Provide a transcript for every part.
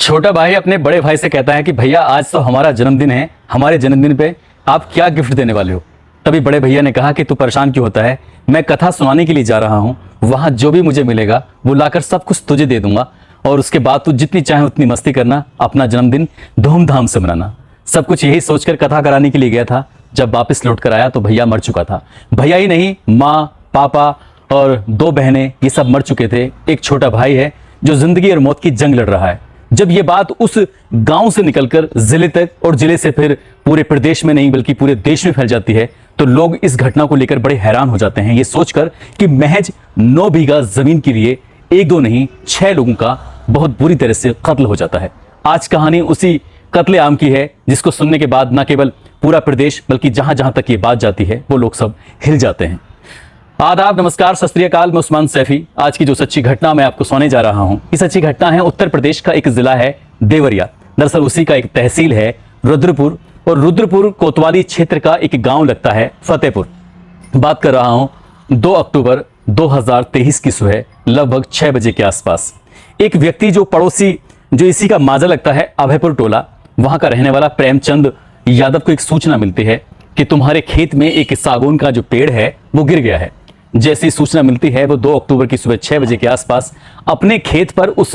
छोटा भाई अपने बड़े भाई से कहता है कि भैया आज तो हमारा जन्मदिन है, हमारे जन्मदिन पे आप क्या गिफ्ट देने वाले हो। तभी बड़े भैया ने कहा कि तू परेशान क्यों होता है, मैं कथा सुनाने के लिए जा रहा हूँ, वहां जो भी मुझे मिलेगा वो लाकर सब कुछ तुझे दे दूंगा और उसके बाद तू जितनी चाहे उतनी मस्ती करना, अपना जन्मदिन धूमधाम से मनाना। सब कुछ यही सोचकर कथा कराने के लिए गया था। जब वापस लौट कर आया तो भैया मर चुका था। भैया ही नहीं, माँ, पापा और दो बहनें ये सब मर चुके थे। एक छोटा भाई है जो जिंदगी और मौत की जंग लड़ रहा है। जब ये बात उस गांव से निकलकर जिले तक और जिले से फिर पूरे प्रदेश में नहीं बल्कि पूरे देश में फैल जाती है तो लोग इस घटना को लेकर बड़े हैरान हो जाते हैं, ये सोचकर कि महज 9 बीघा जमीन के लिए एक दो नहीं 6 लोगों का बहुत बुरी तरह से कत्ल हो जाता है। आज कहानी उसी कत्ले आम की है जिसको सुनने के बाद न केवल पूरा प्रदेश बल्कि जहां जहां तक ये बात जाती है वो लोग सब हिल जाते हैं। आदाब, नमस्कार, सत श्री अकाल। मैं उस्मान सैफी। आज की जो सच्ची घटना मैं आपको सुनाने जा रहा हूं, ये सच्ची घटना है उत्तर प्रदेश का एक जिला है देवरिया। दरअसल उसी का एक तहसील है रुद्रपुर और रुद्रपुर कोतवाली क्षेत्र का एक गांव लगता है फतेहपुर। बात कर रहा हूं 2 अक्टूबर 2023 की सुबह लगभग 6 बजे के आसपास। एक व्यक्ति जो पड़ोसी जो इसी का माजा लगता है अभयपुर टोला, वहां का रहने वाला प्रेमचंद यादव को एक सूचना मिलती है कि तुम्हारे खेत में एक सागौन का जो पेड़ है वो गिर गया है। जैसी सूचना मिलती है वो 2 अक्टूबर की सुबह 6 बजे के आसपास अपने खेत पर उस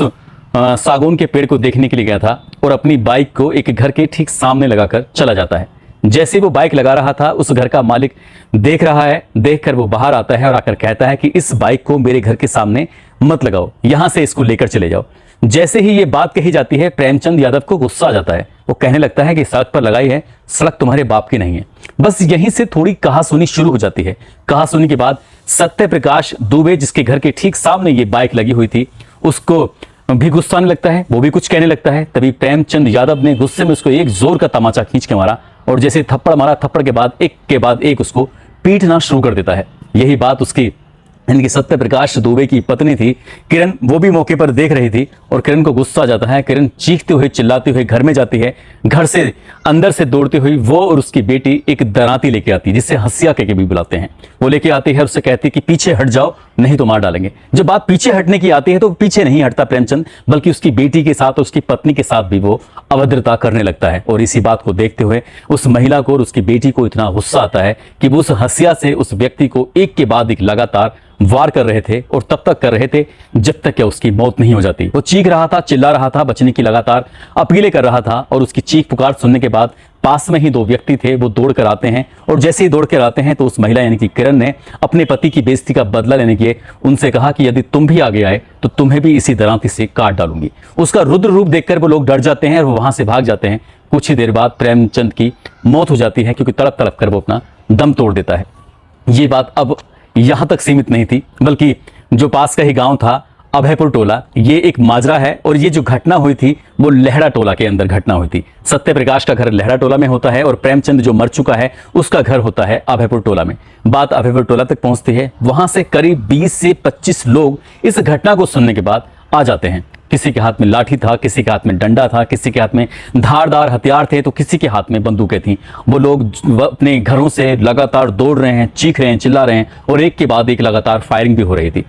सागौन के पेड़ को देखने के लिए गया था और अपनी बाइक को एक घर के ठीक सामने लगाकर चला जाता है। जैसे वो बाइक लगा रहा था उस घर का मालिक देख रहा है, देखकर वो बाहर आता है और आकर कहता है कि इस बाइक को मेरे घर के सामने मत लगाओ, यहां से इसको लेकर चले जाओ। जैसे ही ये बात कही जाती है प्रेमचंद यादव को गुस्सा आ जाता है। वो कहने लगता है कि सड़क पर लगाई है, सड़क तुम्हारे बाप की नहीं है। बस यहीं से थोड़ी कहासुनी शुरू हो जाती है। कहासुनी के बाद सत्य प्रकाश दुबे जिसके घर के ठीक सामने ये बाइक लगी हुई थी उसको भी गुस्सा आने लगता है, वो भी कुछ कहने लगता है। तभी प्रेमचंद यादव ने गुस्से में उसको एक जोर का तमाचा खींच के मारा और जैसे थप्पड़ मारा, थप्पड़ के बाद एक के बाद एक उसको पीटना शुरू कर देता है। यही बात उसकी इनकी सत्य प्रकाश दुबे की पत्नी थी किरण, वो भी मौके पर देख रही थी और किरण को गुस्सा आ जाता है। किरण चीखते हुए चिल्लाते हुए घर में जाती है। घर से अंदर से दौड़ती हुई वो और उसकी बेटी एक दराती लेके आती है जिसे हंसिया के भी बुलाते हैं। वो लेके आती है, उससे कहती है कि पीछे हट जाओ नहीं तो मार डालेंगे। जब बात पीछे हटने की आती है तो पीछे नहीं हटता प्रेमचंद, बल्कि उसकी बेटी के साथ और उसकी पत्नी के साथ भी वो अभद्रता करने लगता है। और इसी बात को देखते हुए उस महिला को और उसकी बेटी को इतना गुस्सा आता है कि वो उस हंसिया से उस व्यक्ति को एक के बाद एक लगातार वार कर रहे थे और तब तक कर रहे थे जब तक कि उसकी मौत नहीं हो जाती। वो चीख रहा था, चिल्ला रहा था, बचने की लगातार अपीलें कर रहा था और उसकी चीख पुकार सुनने के बाद पास में ही 2 व्यक्ति थे, वो दौड़ कर आते हैं और जैसे ही दौड़ कर आते हैं तो उस महिला यानी कि किरण ने अपने पति की बेइज्जती का बदला लेने के लिए उनसे कहा कि यदि तुम भी आगे आए तो तुम्हें भी इसी दरांती से काट डालूंगी। उसका रुद्र रूप देखकर वो लोग डर जाते हैं और वो वहां से भाग जाते हैं। कुछ ही देर बाद प्रेमचंद की मौत हो जाती है क्योंकि तड़प तड़प कर वो अपना दम तोड़ देता है। ये बात अब यहां तक सीमित नहीं थी बल्कि जो पास का ही गांव था अभयपुर टोला, ये एक माजरा है और ये जो घटना हुई थी वो लहड़ा टोला के अंदर घटना हुई थी। सत्य प्रकाश का घर लहड़ा टोला में होता है और प्रेमचंद जो मर चुका है उसका घर होता है अभयपुर टोला में। बात अभयपुर टोला तक पहुंचती है, वहां से करीब 20 से 25 लोग इस घटना को सुनने के बाद आ जाते हैं। किसी के हाथ में लाठी था, किसी के हाथ में डंडा था, किसी के हाथ में धारदार हथियार थे तो किसी के हाथ में बंदूकें थीं। वो लोग अपने घरों से लगातार दौड़ रहे हैं, चीख रहे हैं, चिल्ला रहे हैं और एक के बाद एक लगातार फायरिंग भी हो रही थी।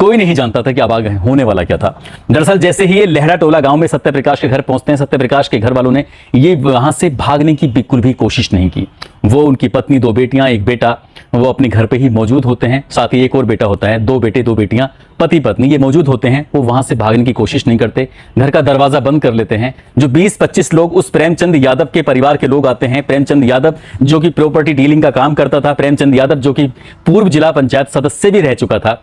कोई नहीं जानता था कि अब आगे होने वाला क्या था। दरअसल जैसे ही ये लहरा टोला गांव में सत्य प्रकाश के घर पहुंचते हैं, सत्य प्रकाश के घर वालों ने ये वहां से भागने की बिल्कुल भी कोशिश नहीं की। वो, उनकी पत्नी, 2 बेटियां, एक बेटा, वो अपने घर पे ही मौजूद होते हैं। साथ ही एक और बेटा होता है, 2 बेटे 2 बेटियां, पति पत्नी ये मौजूद होते हैं। वो वहां से भागने की कोशिश नहीं करते, घर का दरवाजा बंद कर लेते हैं। जो 20-25 लोग उस प्रेमचंद यादव के परिवार के लोग आते हैं। प्रेमचंद यादव जो कि प्रॉपर्टी डीलिंग का काम करता था, प्रेमचंद यादव जो कि पूर्व जिला पंचायत सदस्य भी रह चुका था,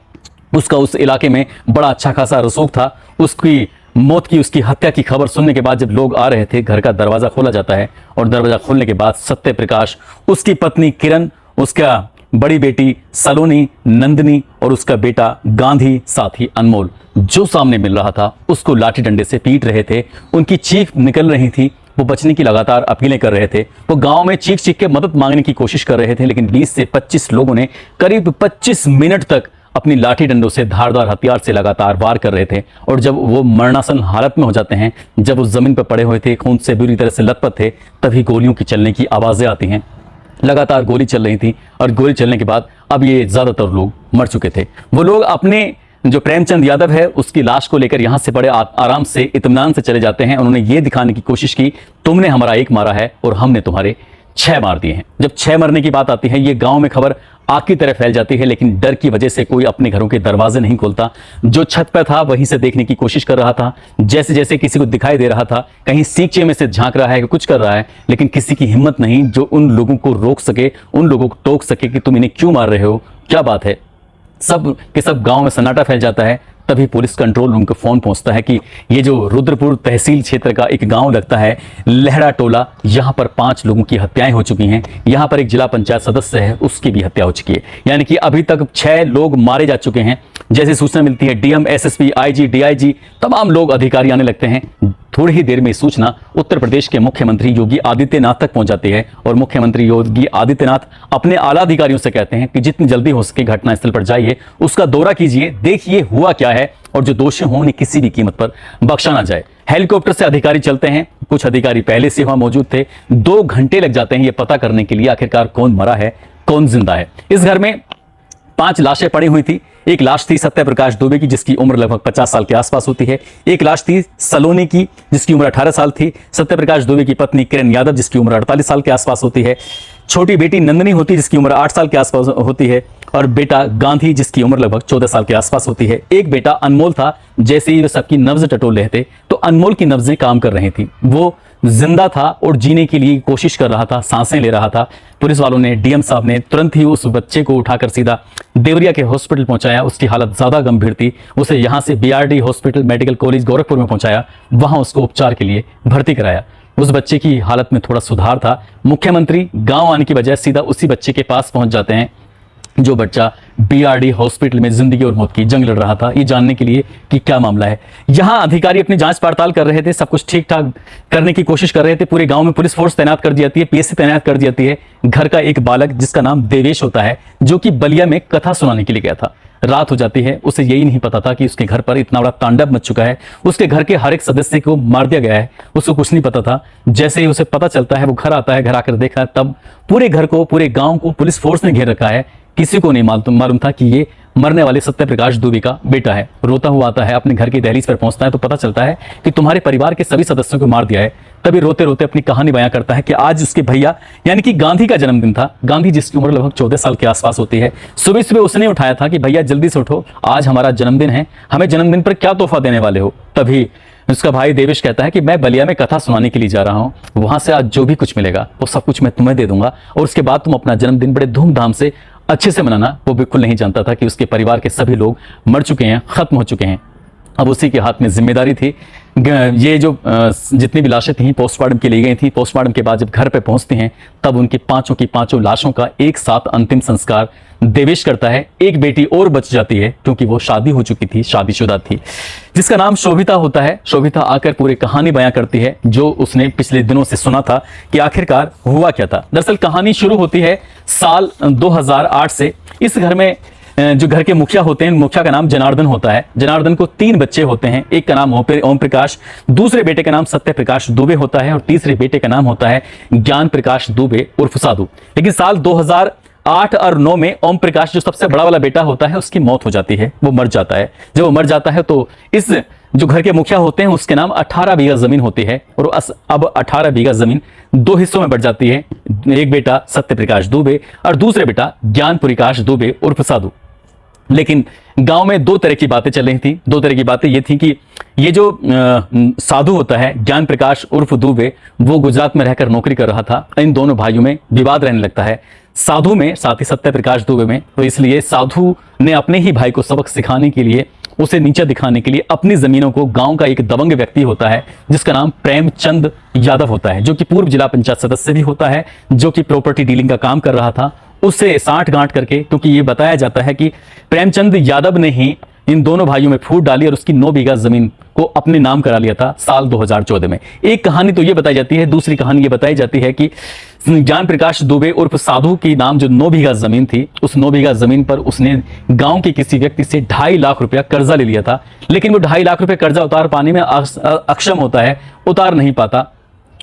उसका उस इलाके में बड़ा अच्छा खासा रसूख था। उसकी मौत की, उसकी हत्या की खबर सुनने के बाद जब लोग आ रहे थे, घर का दरवाजा खोला जाता है और दरवाजा खोलने के बाद सत्य प्रकाश, उसकी पत्नी किरण, उसका बड़ी बेटी सलोनी, नंदिनी और उसका बेटा गांधी, साथ ही अनमोल जो सामने मिल रहा था उसको लाठी डंडे से पीट रहे थे। उनकी चीख निकल रही थी, वो बचने की लगातार अपीलें कर रहे थे। वो गांव में चीख चीख के मदद मांगने की कोशिश कर रहे थे, लेकिन 20 से 25 लोगों ने करीब 25 मिनट तक अपनी लाठी डंडों से, धारदार हथियार से लगातार वार कर रहे थे। और जब वो मरणासन हालत में हो जाते हैं, जब वो जमीन पर पड़े हुए थे, खून से बुरी तरह से लथपथ थे, तभी गोलियों की चलने की आवाजें आती हैं। लगातार गोली चल रही थी और गोली चलने के बाद अब ये ज्यादातर लोग मर चुके थे। वो लोग अपने जो प्रेमचंद यादव है उसकी लाश को लेकर यहां से बड़े आराम से इत्मीनान से चले जाते हैं। उन्होंने ये दिखाने की कोशिश की तुमने हमारा एक मारा है और हमने तुम्हारे 6 मार दिए हैं। जब 6 मरने की बात आती है ये गांव में खबर आग की तरह फैल जाती है, लेकिन डर की वजह से कोई अपने घरों के दरवाजे नहीं खोलता। जो छत पर था वहीं से देखने की कोशिश कर रहा था, जैसे जैसे किसी को दिखाई दे रहा था कहीं सींचे में से झांक रहा है कि कुछ कर रहा है, लेकिन किसी की हिम्मत नहीं जो उन लोगों को रोक सके, उन लोगों को टोक सके कि तुम इन्हें क्यों मार रहे हो, क्या बात है। सब के सब गांव में सन्नाटा फैल जाता है। तभी पुलिस कंट्रोल रूम को फोन पहुंचता है कि ये जो रुद्रपुर तहसील क्षेत्र का एक गांव लगता है लहरा टोला, यहां पर 5 लोगों की हत्याएं हो चुकी हैं। यहां पर एक जिला पंचायत सदस्य है उसकी भी हत्या हो चुकी है, यानी कि अभी तक 6 लोग मारे जा चुके हैं। जैसे सूचना मिलती है डीएम, एसएसपी, आईजी, डीआईजी तमाम लोग अधिकारी आने लगते हैं। थोड़ी ही देर में सूचना उत्तर प्रदेश के मुख्यमंत्री योगी आदित्यनाथ तक पहुंच जाती है और मुख्यमंत्री योगी आदित्यनाथ अपने आला अधिकारियों से कहते हैं कि जितनी जल्दी हो सके घटनास्थल पर जाइए, उसका दौरा कीजिए, देखिए हुआ क्या है और जो दोषी हों उन्हें किसी भी कीमत पर बख्शा ना जाए। हेलीकॉप्टर से अधिकारी चलते हैं, कुछ अधिकारी पहले से वहां मौजूद थे। 2 घंटे लग जाते हैं ये पता करने के लिए आखिरकार कौन मरा है कौन जिंदा है। इस घर में 5 लाशें पड़ी हुई थी। एक लाश थी सत्यप्रकाश दुबे की जिसकी उम्र लगभग 50 साल के आसपास होती है। एक लाश थी सलोनी की जिसकी उम्र 18 साल थी। सत्यप्रकाश दुबे की पत्नी किरण यादव जिसकी उम्र 48 साल के आसपास होती है। छोटी बेटी नंदनी होती जिसकी उम्र 8 साल के आसपास होती है और बेटा गांधी जिसकी उम्र लगभग 14 साल के आसपास होती है। एक बेटा अनमोल था। जैसे ही वे सबकी नब्ज टटोल रहे थे तो अनमोल की नब्जें काम कर रही थी, वो जिंदा था और जीने के लिए कोशिश कर रहा था, सांसें ले रहा था। पुलिस वालों ने, डीएम साहब ने तुरंत ही उस बच्चे को उठाकर सीधा देवरिया के हॉस्पिटल पहुंचाया। उसकी हालत ज्यादा गंभीर थी, उसे यहां से BRD hospital medical college Gorakhpur में पहुंचाया, वहां उसको उपचार के लिए भर्ती कराया। उस बच्चे की हालत में थोड़ा सुधार था। मुख्यमंत्री गांव आने की बजाय सीधा उसी बच्चे के पास पहुंच जाते हैं जो बच्चा बीआरडी हॉस्पिटल में जिंदगी और मौत की जंग लड़ रहा था, ये जानने के लिए कि क्या मामला है। यहां अधिकारी अपनी जांच पड़ताल कर रहे थे, सब कुछ ठीक ठाक करने की कोशिश कर रहे थे। पूरे गांव में पुलिस फोर्स तैनात कर दी जाती है, पीएससी तैनात कर दी जाती है। घर का एक बालक जिसका नाम देवेश होता है जो कि बलिया में कथा सुनाने के लिए गया था, रात हो जाती है। उसे यही नहीं पता था कि उसके घर पर इतना बड़ा तांडव मच चुका है, उसके घर के हर एक सदस्य को मार दिया गया है, उसको कुछ नहीं पता था। जैसे ही उसे पता चलता है वो घर आता है, घर आकर देखा तब पूरे घर को, पूरे गांव को पुलिस फोर्स ने घेर रखा है। किसी को नहीं मालूम था कि ये मरने वाले सत्यप्रकाश दुबे का बेटा है। रोता हुआ आता है, अपने घर की दहलीज पर पहुंचता है तो पता चलता है कि तुम्हारे परिवार के सभी सदस्यों को मार दिया है। तभी रोते रोते अपनी कहानी बयां करता है कि आज उसके भैया यानी कि गांधी का जन्मदिन था। गांधी जिसकी उम्र लगभग 14 साल के आसपास होती है। सुबह सुबह उसने उठाया था कि भैया जल्दी से उठो, आज हमारा जन्मदिन है, हमें जन्मदिन पर क्या तोहफा देने वाले हो। तभी उसका भाई देवेश कहता है कि मैं बलिया में कथा सुनाने के लिए जा रहा हूं, वहां से आज जो भी कुछ मिलेगा वो सब कुछ मैं तुम्हें दे दूंगा और उसके बाद तुम अपना जन्मदिन बड़े धूमधाम से अच्छे से मनाना। वो बिल्कुल नहीं जानता था कि उसके परिवार के सभी लोग मर चुके हैं, खत्म हो चुके हैं। अब उसी के हाथ में जिम्मेदारी थी। ये जो जितनी भी लाशें थी पोस्टमार्टम के लिए गई थी, पोस्टमार्टम के बाद जब घर पे पहुंचती हैं तब उनकी पांचों की पांचों लाशों का एक साथ अंतिम संस्कार देवेश करता है। एक बेटी और बच जाती है क्योंकि वो शादी हो चुकी थी, शादीशुदा थी, जिसका नाम शोभिता होता है। शोभिता आकर पूरी कहानी बयां करती है जो उसने पिछले दिनों से सुना था कि आखिरकार हुआ क्या था। दरअसल कहानी शुरू होती है साल 2008 से। इस घर में जो घर के मुखिया होते हैं, मुखिया का नाम जनार्दन होता है। जनार्दन को 3 बच्चे होते हैं, एक का नाम ओम प्रकाश, दूसरे बेटे का नाम सत्य प्रकाश दुबे होता है और तीसरे बेटे का नाम होता है ज्ञान प्रकाश दुबे उर्फ साधु। लेकिन साल 2008 और 9 में ओम प्रकाश जो सबसे बड़ा वाला बेटा होता है उसकी मौत हो जाती है, वो मर जाता है। जब वो मर जाता है तो इस जो घर के मुखिया होते हैं उसके नाम 18 बीघा जमीन होती है और अब 18 बीघा जमीन 2 हिस्सों में बढ़ जाती है। एक बेटा सत्य प्रकाश दुबे और दूसरे बेटा ज्ञान प्रकाश दुबे उर्फ साधु। लेकिन गांव में 2 तरह की बातें चल रही थी। 2 तरह की बातें ये थी कि ये जो साधु होता है ज्ञान प्रकाश उर्फ दुबे, वो गुजरात में रहकर नौकरी कर रहा था। इन दोनों भाइयों में विवाद रहने लगता है, साधु में साथ ही सत्य प्रकाश दुबे में। तो इसलिए साधु ने अपने ही भाई को सबक सिखाने के लिए, उसे नीचा दिखाने के लिए अपनी जमीनों को, गांव का एक दबंग व्यक्ति होता है जिसका नाम प्रेमचंद यादव होता है, जो कि पूर्व जिला पंचायत सदस्य भी होता है, जो कि प्रॉपर्टी डीलिंग का काम कर रहा था, उससे साठ गांठ करके, क्योंकि ये बताया जाता है कि प्रेमचंद यादव ने ही इन दोनों भाइयों में फूट डाली और उसकी 9 बीघा जमीन को अपने नाम करा लिया था साल 2014 में। एक कहानी तो ये बताई जाती है। दूसरी कहानी ये बताई जाती है कि ज्ञान प्रकाश दुबे उर्फ साधु की नाम जो 9 बीघा जमीन थी, उस 9 बीघा जमीन पर उसने गांव के किसी व्यक्ति से 2.5 लाख रुपया कर्जा ले लिया था। लेकिन वो 2.5 लाख रुपया कर्जा उतार पाने में अक्षम होता है, उतार नहीं पाता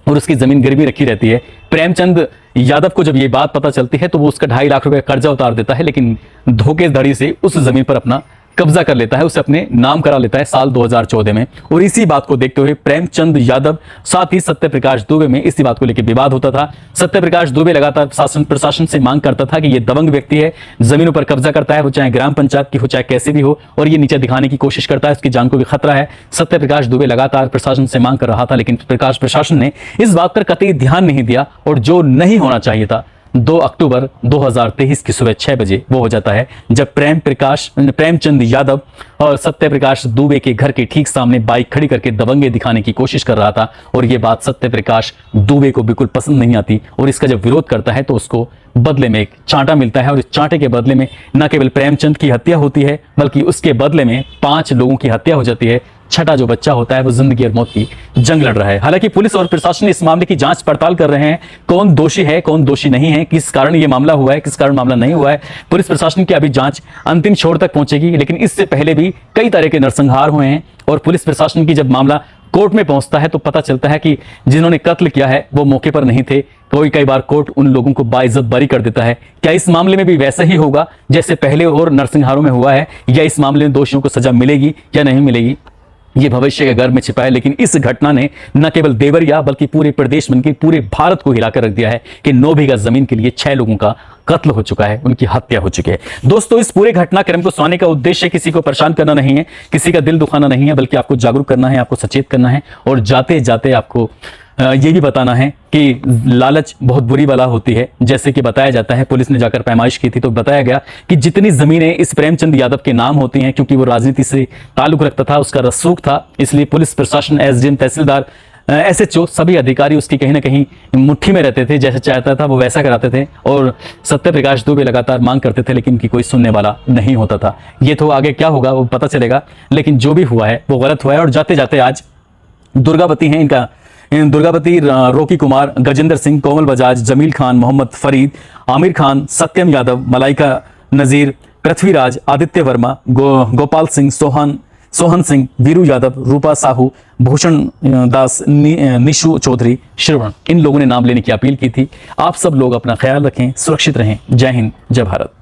और उसकी जमीन गिरवी रखी रहती है। प्रेमचंद यादव को जब ये बात पता चलती है तो वो उसका 2.5 लाख रुपए कर्जा उतार देता है, लेकिन धोखेधड़ी से उस जमीन पर अपना कब्जा कर लेता है, उसे अपने नाम करा लेता है साल 2014 में। और इसी बात को देखते हुए प्रेमचंद यादव साथ ही सत्य प्रकाश दुबे में इसी बात को लेकर विवाद होता था। सत्य प्रकाश दुबे लगातार शासन प्रशासन से मांग करता था कि ये दबंग व्यक्ति है, जमीनों पर कब्जा करता है, वो चाहे ग्राम पंचायत की हो चाहे कैसे भी हो, और ये नीचे दिखाने की कोशिश करता है, उसकी जान को भी खतरा है। सत्य प्रकाश दुबे लगातार प्रशासन से मांग कर रहा था, लेकिन प्रशासन ने इस बात पर कतई ध्यान नहीं दिया और जो नहीं होना चाहिए था 2 अक्टूबर 2023 की सुबह 6 बजे वो हो जाता है, जब प्रेमचंद यादव और सत्य प्रकाश दुबे के घर के ठीक सामने बाइक खड़ी करके दबंगे दिखाने की कोशिश कर रहा था। और ये बात सत्य प्रकाश दुबे को बिल्कुल पसंद नहीं आती और इसका जब विरोध करता है तो उसको बदले में एक चांटा मिलता है, और इस चांटे के बदले में न केवल प्रेमचंद की हत्या होती है बल्कि उसके बदले में 5 लोगों की हत्या हो जाती है। छठा जो बच्चा होता है वो जिंदगी और मौत की जंग लड़ रहा है। हालांकि पुलिस और प्रशासन इस मामले की जांच पड़ताल कर रहे हैं, कौन दोषी है कौन दोषी नहीं है, किस कारण ये मामला हुआ है किस कारण मामला नहीं हुआ है। पुलिस प्रशासन की अभी जांच अंतिम छोर तक पहुंचेगी, लेकिन इससे पहले भी कई तरह के नरसंहार हुए हैं और पुलिस प्रशासन की जब मामला कोर्ट में पहुंचता है तो पता चलता है कि जिन्होंने कत्ल किया है वो मौके पर नहीं थे। कई बार कोर्ट उन लोगों को बाइज्जत बरी कर देता है। क्या इस मामले में भी वैसा ही होगा जैसे पहले और नरसंहारों में हुआ है, या इस मामले में दोषियों को सजा मिलेगी या नहीं मिलेगी, ये भविष्य के गर्भ में छिपा है। लेकिन इस घटना ने न केवल देवरिया बल्कि पूरे प्रदेश बल्कि पूरे भारत को हिलाकर रख दिया है कि 9 बीघा जमीन के लिए 6 लोगों का कत्ल हो चुका है, उनकी हत्या हो चुकी है। दोस्तों, इस पूरे घटनाक्रम को सुनाने का उद्देश्य किसी को परेशान करना नहीं है, किसी का दिल दुखाना नहीं है, बल्कि आपको जागरूक करना है, आपको सचेत करना है और जाते जाते आपको ये भी बताना है कि लालच बहुत बुरी बला होती है। जैसे कि बताया जाता है, पुलिस ने जाकर पैमाइश की थी तो बताया गया कि जितनी जमीनें इस प्रेमचंद यादव के नाम होती हैं, क्योंकि वो राजनीति से ताल्लुक रखता था, उसका रसूख था, इसलिए पुलिस प्रशासन, एसडीएम, तहसीलदार, एसएचओ सभी अधिकारी उसकी कहीं ना कहीं मुट्ठी में रहते थे। जैसे चाहता था वो वैसा कराते थे और सत्य प्रकाश दुबे लगातार मांग करते थे, लेकिन उनकी कोई सुनने वाला नहीं होता था। ये तो आगे क्या होगा वो पता चलेगा, लेकिन जो भी हुआ है वो गलत हुआ है। और जाते जाते आज दुर्गावती हैं, इनका दुर्गावती, रॉकी कुमार, गजेंद्र सिंह, कोमल बजाज, जमील खान, मोहम्मद फरीद, आमिर खान, सत्यम यादव, मलाइका नजीर, पृथ्वीराज, आदित्य वर्मा, गोपाल सिंह, सोहन सिंह, वीरू यादव, रूपा साहू, भूषण दास, निशु चौधरी, श्रवण, इन लोगों ने नाम लेने की अपील की थी। आप सब लोग अपना ख्याल रखें, सुरक्षित रहें। जय हिंद, जय भारत।